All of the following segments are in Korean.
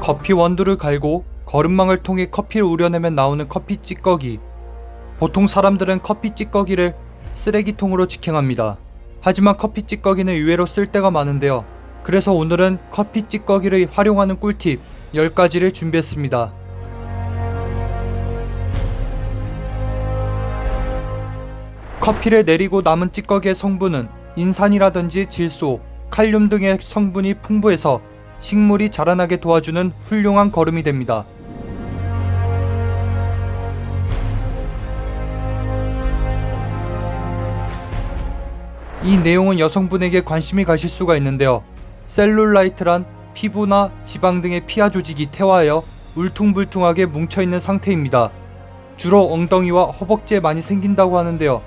커피 원두를 갈고 거름망을 통해 커피를 우려내면 나오는 커피 찌꺼기. 보통 사람들은 커피 찌꺼기를 쓰레기통으로 직행합니다. 하지만 커피 찌꺼기는 의외로 쓸데가 많은데요. 그래서 오늘은 커피 찌꺼기를 활용하는 꿀팁 10가지를 준비했습니다. 커피를 내리고 남은 찌꺼기의 성분은 인산이라든지 질소, 칼륨 등의 성분이 풍부해서 식물이 자라나게 도와주는 훌륭한 거름이 됩니다. 이 내용은 여성분에게 관심이 가실 수가 있는데요. 셀룰라이트란 피부나 지방 등의 피하 조직이 태화하여 울퉁불퉁하게 뭉쳐있는 상태입니다. 주로 엉덩이와 허벅지에 많이 생긴다고 하는데요.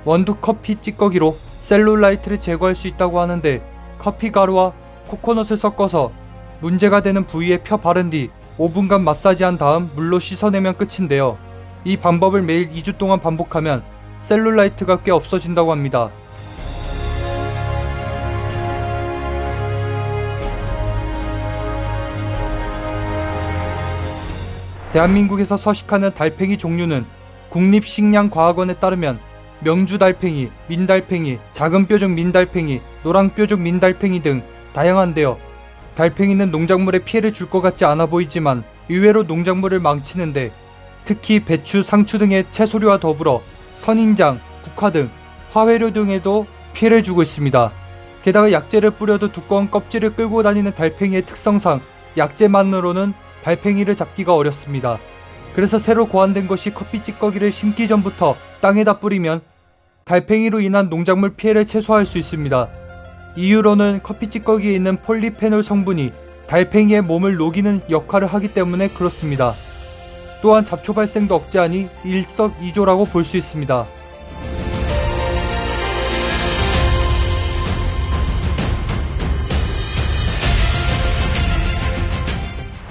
원두 커피 찌꺼기로 셀룰라이트를 제거할 수 있다고 하는데, 커피 가루와 코코넛을 섞어서 문제가 되는 부위에 펴 바른 뒤 5분간 마사지한 다음 물로 씻어내면 끝인데요. 이 방법을 매일 2주 동안 반복하면 셀룰라이트가 꽤 없어진다고 합니다. 대한민국에서 서식하는 달팽이 종류는 국립식량과학원에 따르면 명주달팽이, 민달팽이, 작은 뾰족 민달팽이, 노랑 뾰족 민달팽이 등 다양한데요. 달팽이는 농작물에 피해를 줄 것 같지 않아 보이지만 의외로 농작물을 망치는데, 특히 배추, 상추 등의 채소류와 더불어 선인장, 국화 등 화훼류 등에도 피해를 주고 있습니다. 게다가 약재를 뿌려도 두꺼운 껍질을 끌고 다니는 달팽이의 특성상 약재만으로는 달팽이를 잡기가 어렵습니다. 그래서 새로 고안된 것이 커피 찌꺼기를 심기 전부터 땅에다 뿌리면 달팽이로 인한 농작물 피해를 최소화할 수 있습니다. 이유로는 커피 찌꺼기에 있는 폴리페놀 성분이 달팽이의 몸을 녹이는 역할을 하기 때문에 그렇습니다. 또한 잡초 발생도 억제하니 일석이조라고 볼 수 있습니다.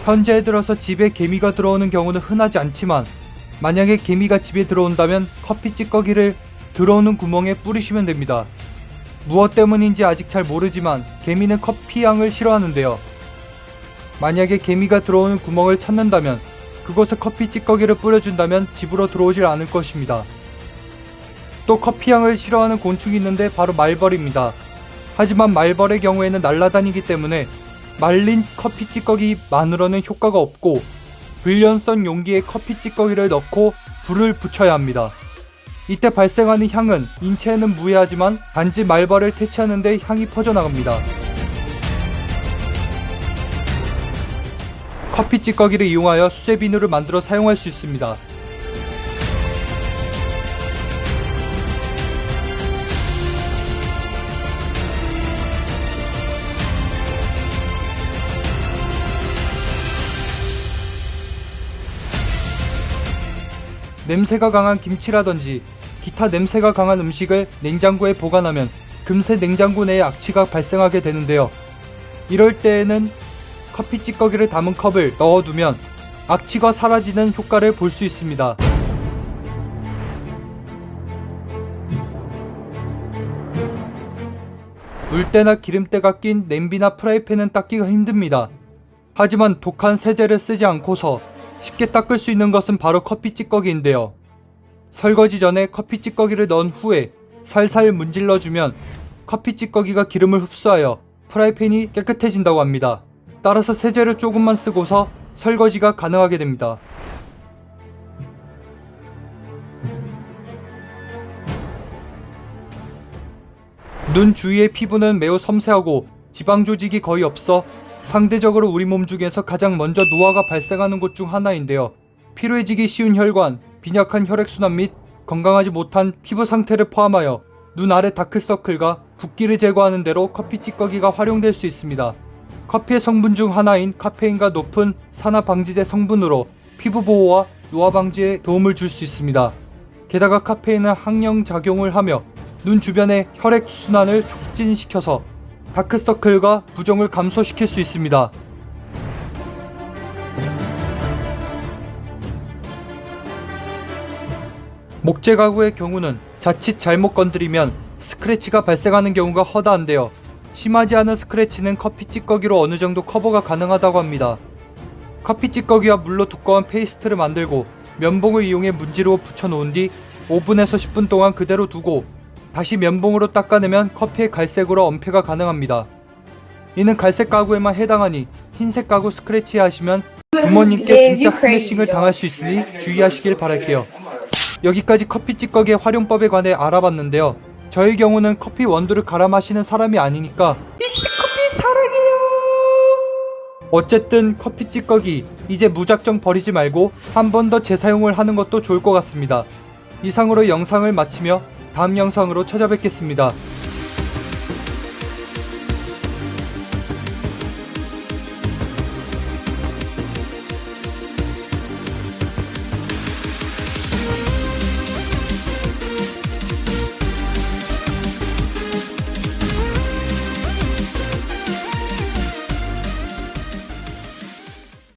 현재에 들어서 집에 개미가 들어오는 경우는 흔하지 않지만, 만약에 개미가 집에 들어온다면 커피 찌꺼기를 들어오는 구멍에 뿌리시면 됩니다. 무엇 때문인지 아직 잘 모르지만 개미는 커피향을 싫어하는데요. 만약에 개미가 들어오는 구멍을 찾는다면 그곳에 커피 찌꺼기를 뿌려준다면 집으로 들어오질 않을 것입니다. 또 커피향을 싫어하는 곤충이 있는데 바로 말벌입니다. 하지만 말벌의 경우에는 날아다니기 때문에 말린 커피 찌꺼기만으로는 효과가 없고, 불연성 용기에 커피 찌꺼기를 넣고 불을 붙여야 합니다. 이때 발생하는 향은 인체에는 무해하지만 단지 말벌을 퇴치하는 데 향이 퍼져나갑니다. 커피 찌꺼기를 이용하여 수제 비누를 만들어 사용할 수 있습니다. 냄새가 강한 김치라든지 기타 냄새가 강한 음식을 냉장고에 보관하면 금세 냉장고 내에 악취가 발생하게 되는데요. 이럴 때에는 커피 찌꺼기를 담은 컵을 넣어두면 악취가 사라지는 효과를 볼 수 있습니다. 물때나 기름때가 낀 냄비나 프라이팬은 닦기가 힘듭니다. 하지만 독한 세제를 쓰지 않고서 쉽게 닦을 수 있는 것은 바로 커피 찌꺼기인데요. 설거지 전에 커피 찌꺼기를 넣은 후에 살살 문질러주면 커피 찌꺼기가 기름을 흡수하여 프라이팬이 깨끗해진다고 합니다. 따라서 세제를 조금만 쓰고서 설거지가 가능하게 됩니다. 눈 주위의 피부는 매우 섬세하고 지방 조직이 거의 없어 상대적으로 우리 몸 중에서 가장 먼저 노화가 발생하는 곳 중 하나인데요. 피로해지기 쉬운 혈관, 빈약한 혈액순환 및 건강하지 못한 피부 상태를 포함하여 눈 아래 다크서클과 붓기를 제거하는 데로 커피 찌꺼기가 활용될 수 있습니다. 커피의 성분 중 하나인 카페인과 높은 산화방지제 성분으로 피부 보호와 노화 방지에 도움을 줄 수 있습니다. 게다가 카페인은 항염작용을 하며 눈 주변의 혈액순환을 촉진시켜서 다크서클과 부종을 감소시킬 수 있습니다. 목재 가구의 경우는 자칫 잘못 건드리면 스크래치가 발생하는 경우가 허다한데요. 심하지 않은 스크래치는 커피 찌꺼기로 어느 정도 커버가 가능하다고 합니다. 커피 찌꺼기와 물로 두꺼운 페이스트를 만들고 면봉을 이용해 문지르고 붙여놓은 뒤 5분에서 10분 동안 그대로 두고 다시 면봉으로 닦아내면 커피의 갈색으로 엄폐가 가능합니다. 이는 갈색 가구에만 해당하니 흰색 가구 스크래치 하시면 부모님께 등짝 스매싱을 당할 수 있으니 주의하시길 바랄게요. 여기까지 커피 찌꺼기의 활용법에 관해 알아봤는데요. 저의 경우는 커피 원두를 갈아 마시는 사람이 아니니까 믹스커피 사랑해요. 어쨌든 커피 찌꺼기 이제 무작정 버리지 말고 한 번 더 재사용을 하는 것도 좋을 것 같습니다. 이상으로 영상을 마치며 다음 영상으로 찾아뵙겠습니다.